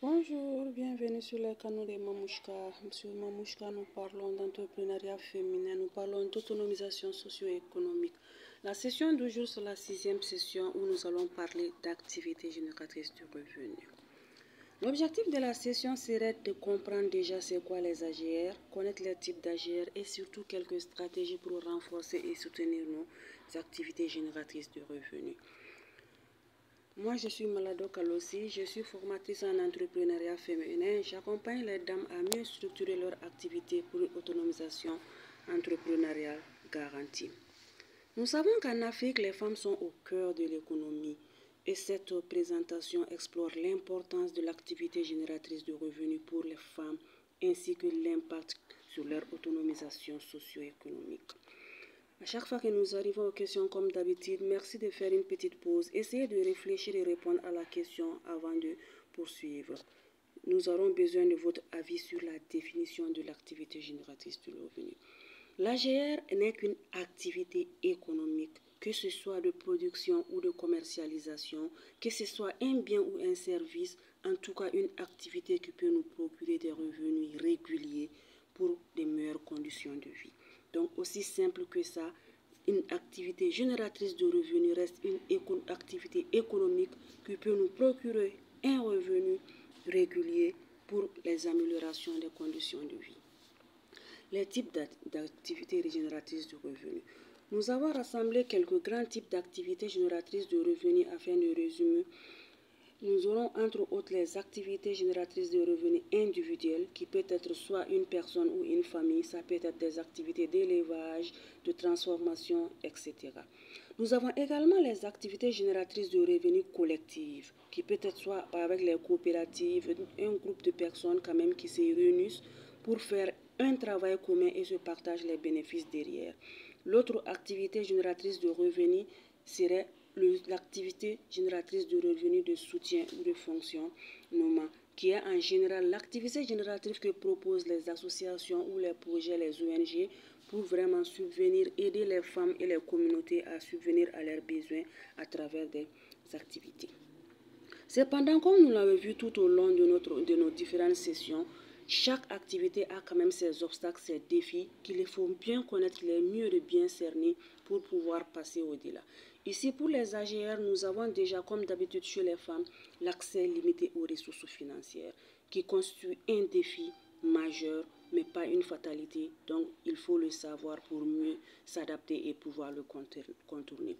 Bonjour, bienvenue sur le canal de Mamouchka. Sur Mamouchka, nous parlons d'entrepreneuriat féminin, nous parlons d'autonomisation socio-économique. La session d'aujourd'hui, c'est la 6e session où nous allons parler d'activités génératrices de revenus. L'objectif de la session serait de comprendre déjà c'est quoi les AGR, connaître les types d'AGR et surtout quelques stratégies pour renforcer et soutenir nos activités génératrices de revenus. Moi, je suis Malado Kalossi, je suis formatrice en entrepreneuriat féminin. J'accompagne les dames à mieux structurer leur activité pour une autonomisation entrepreneuriale garantie. Nous savons qu'en Afrique, les femmes sont au cœur de l'économie et cette présentation explore l'importance de l'activité génératrice de revenus pour les femmes ainsi que l'impact sur leur autonomisation socio-économique. À chaque fois que nous arrivons aux questions, comme d'habitude, merci de faire une petite pause. Essayez de réfléchir et répondre à la question avant de poursuivre. Nous aurons besoin de votre avis sur la définition de l'activité génératrice de revenus. L'AGR n'est qu'une activité économique, que ce soit de production ou de commercialisation, que ce soit un bien ou un service, en tout cas une activité qui peut nous procurer des revenus réguliers pour de meilleures conditions de vie. Donc, aussi simple que ça, une activité génératrice de revenus reste une activité économique qui peut nous procurer un revenu régulier pour les améliorations des conditions de vie. Les types d'activités génératrices de revenus. Nous avons rassemblé quelques grands types d'activités génératrices de revenus afin de résumer. Nous aurons entre autres les activités génératrices de revenus individuelles qui peut être soit une personne ou une famille, ça peut être des activités d'élevage, de transformation, etc. Nous avons également les activités génératrices de revenus collectives qui peut être soit avec les coopératives, un groupe de personnes quand même qui se réunissent pour faire un travail commun et se partagent les bénéfices derrière. L'autre activité génératrice de revenus serait l'activité génératrice de revenus de soutien ou de fonctionnement, qui est en général l'activité génératrice que proposent les associations ou les projets, les ONG, pour vraiment subvenir, aider les femmes et les communautés à subvenir à leurs besoins à travers des activités. Cependant, comme nous l'avons vu tout au long de nos différentes sessions, chaque activité a quand même ses obstacles, ses défis qu'il faut bien connaître, il est mieux de bien cerner pour pouvoir passer au-delà. Ici, pour les AGR, nous avons déjà, comme d'habitude chez les femmes, l'accès limité aux ressources financières, qui constitue un défi majeur, mais pas une fatalité. Donc, il faut le savoir pour mieux s'adapter et pouvoir le contourner.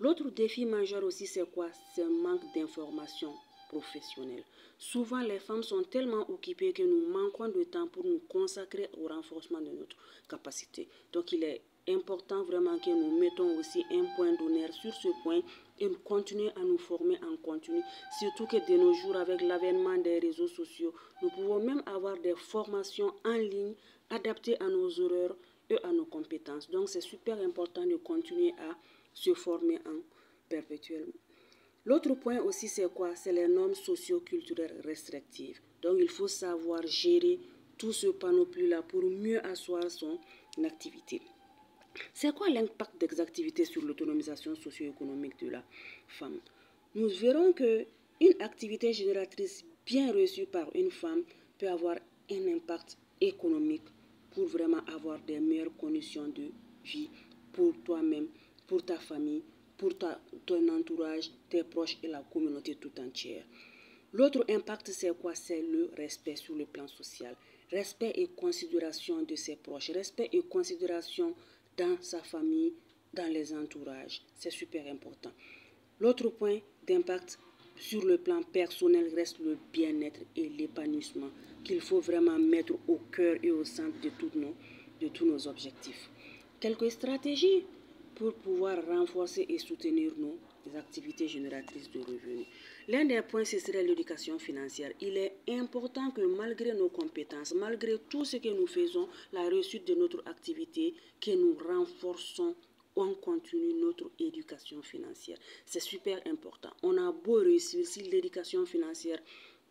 L'autre défi majeur aussi, c'est quoi? C'est un manque d'information professionnelle. Souvent, les femmes sont tellement occupées que nous manquons de temps pour nous consacrer au renforcement de notre capacité. Donc, il est important vraiment que nous mettons aussi un point d'honneur sur ce point et nous continuons à nous former en continu. Surtout que de nos jours, avec l'avènement des réseaux sociaux, nous pouvons même avoir des formations en ligne adaptées à nos horaires et à nos compétences. Donc, c'est super important de continuer à se former en perpétuellement. L'autre point aussi, c'est quoi? C'est les normes socio-culturelles restrictives. Donc, il faut savoir gérer tout ce panoplie-là pour mieux asseoir son activité. C'est quoi l'impact des activités sur l'autonomisation socio-économique de la femme? Nous verrons qu'une activité génératrice bien reçue par une femme peut avoir un impact économique pour vraiment avoir des meilleures conditions de vie pour toi-même, pour ta famille, pour ton entourage, tes proches et la communauté tout entière. L'autre impact, c'est quoi? C'est le respect sur le plan social. Respect et considération de ses proches. Respect et considération dans sa famille, dans les entourages. C'est super important. L'autre point d'impact sur le plan personnel reste le bien-être et l'épanouissement qu'il faut vraiment mettre au cœur et au centre de tous nos objectifs. Quelques stratégies pour pouvoir renforcer et soutenir nos activités génératrices de revenus. L'un des points, ce serait l'éducation financière. Il est important que malgré nos compétences, malgré tout ce que nous faisons, la réussite de notre activité, que nous renforçons on continue notre éducation financière. C'est super important. On a beau réussir, si l'éducation financière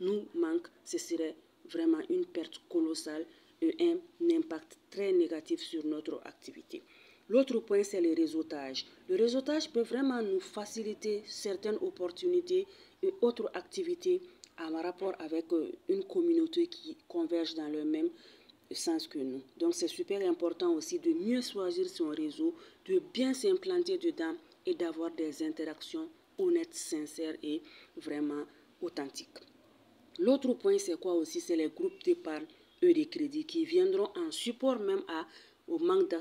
nous manque, ce serait vraiment une perte colossale et un impact très négatif sur notre activité. L'autre point, c'est le réseautage. Le réseautage peut vraiment nous faciliter certaines opportunités et autres activités en rapport avec une communauté qui converge dans le même sens que nous. Donc c'est super important aussi de mieux choisir son réseau, de bien s'implanter dedans et d'avoir des interactions honnêtes, sincères et vraiment authentiques. L'autre point, c'est quoi aussi? C'est les groupes d'épargne et de crédit qui viendront en support même au manque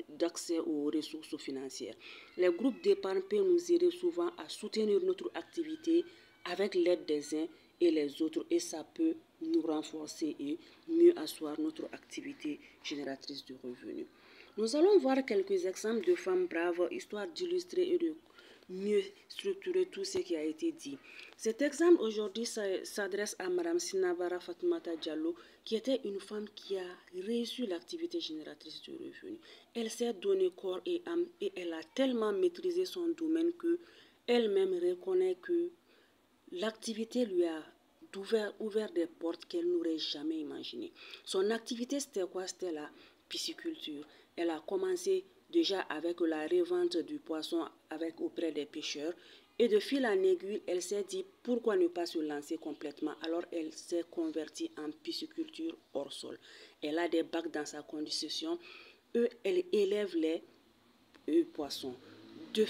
d'accès aux ressources financières. Les groupes d'épargne peuvent nous aider souvent à soutenir notre activité avec l'aide des uns et les autres, et ça peut nous renforcer et mieux asseoir notre activité génératrice de revenus. Nous allons voir quelques exemples de femmes braves, histoire d'illustrer et de mieux structurer tout ce qui a été dit. Cet exemple aujourd'hui s'adresse à Mme Sinabara Fatoumata Diallo, qui était une femme qui a réussi l'activité génératrice de revenus. Elle s'est donné corps et âme et elle a tellement maîtrisé son domaine que elle-même reconnaît que l'activité lui a ouvert des portes qu'elle n'aurait jamais imaginées. Son activité, c'était quoi? C'était la pisciculture. Elle a commencé déjà avec la revente du poisson auprès des pêcheurs. Et de fil en aiguille, elle s'est dit pourquoi ne pas se lancer complètement. Alors elle s'est convertie en pisciculture hors sol. Elle a des bacs dans sa condition. Elle élève les poissons. Au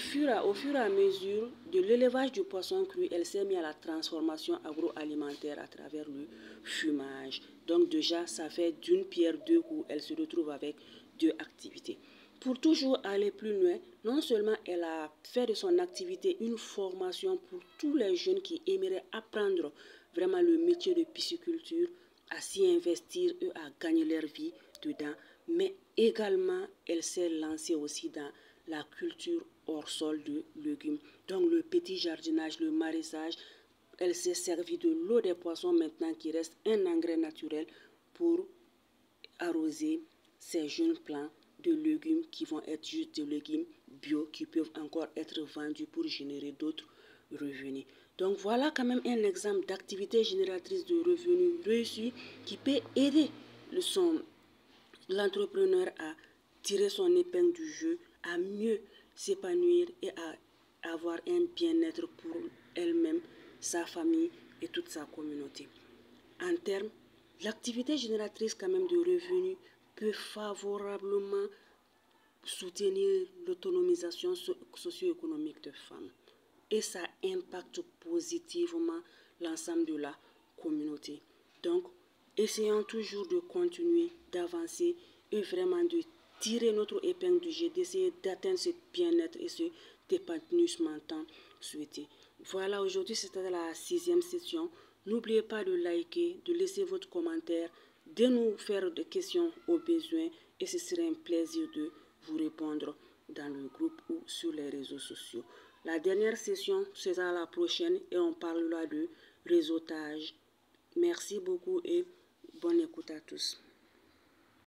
fur et à mesure de l'élevage du poisson cru, elle s'est mise à la transformation agroalimentaire à travers le fumage. Donc déjà, ça fait d'une pierre deux coups, elle se retrouve avec deux activités. Pour toujours aller plus loin, non seulement elle a fait de son activité une formation pour tous les jeunes qui aimeraient apprendre vraiment le métier de pisciculture, à s'y investir et à gagner leur vie dedans, mais également elle s'est lancée aussi dans la culture hors sol de légumes. Donc le petit jardinage, le maraîchage, elle s'est servie de l'eau des poissons maintenant qui reste un engrais naturel pour arroser ces jeunes plants de légumes qui vont être juste des légumes bio qui peuvent encore être vendus pour générer d'autres revenus. Donc voilà quand même un exemple d'activité génératrice de revenus réussie qui peut aider l'entrepreneur à tirer son épingle du jeu, à mieux s'épanouir et à avoir un bien-être pour elle-même, sa famille et toute sa communauté. En termes, l'activité génératrice quand même de revenus peut favorablement soutenir l'autonomisation socio-économique des femmes. Et ça impacte positivement l'ensemble de la communauté. Donc, essayons toujours de continuer, d'avancer et vraiment de tirer notre épingle du jeu, d'essayer d'atteindre ce bien-être et ce épanouissement tant souhaité. Voilà, aujourd'hui c'était la 6e session. N'oubliez pas de liker, de laisser votre commentaire, de nous faire des questions au besoin et ce serait un plaisir de vous répondre dans le groupe ou sur les réseaux sociaux. La dernière session sera la prochaine et on parlera de réseautage. Merci beaucoup et bonne écoute à tous.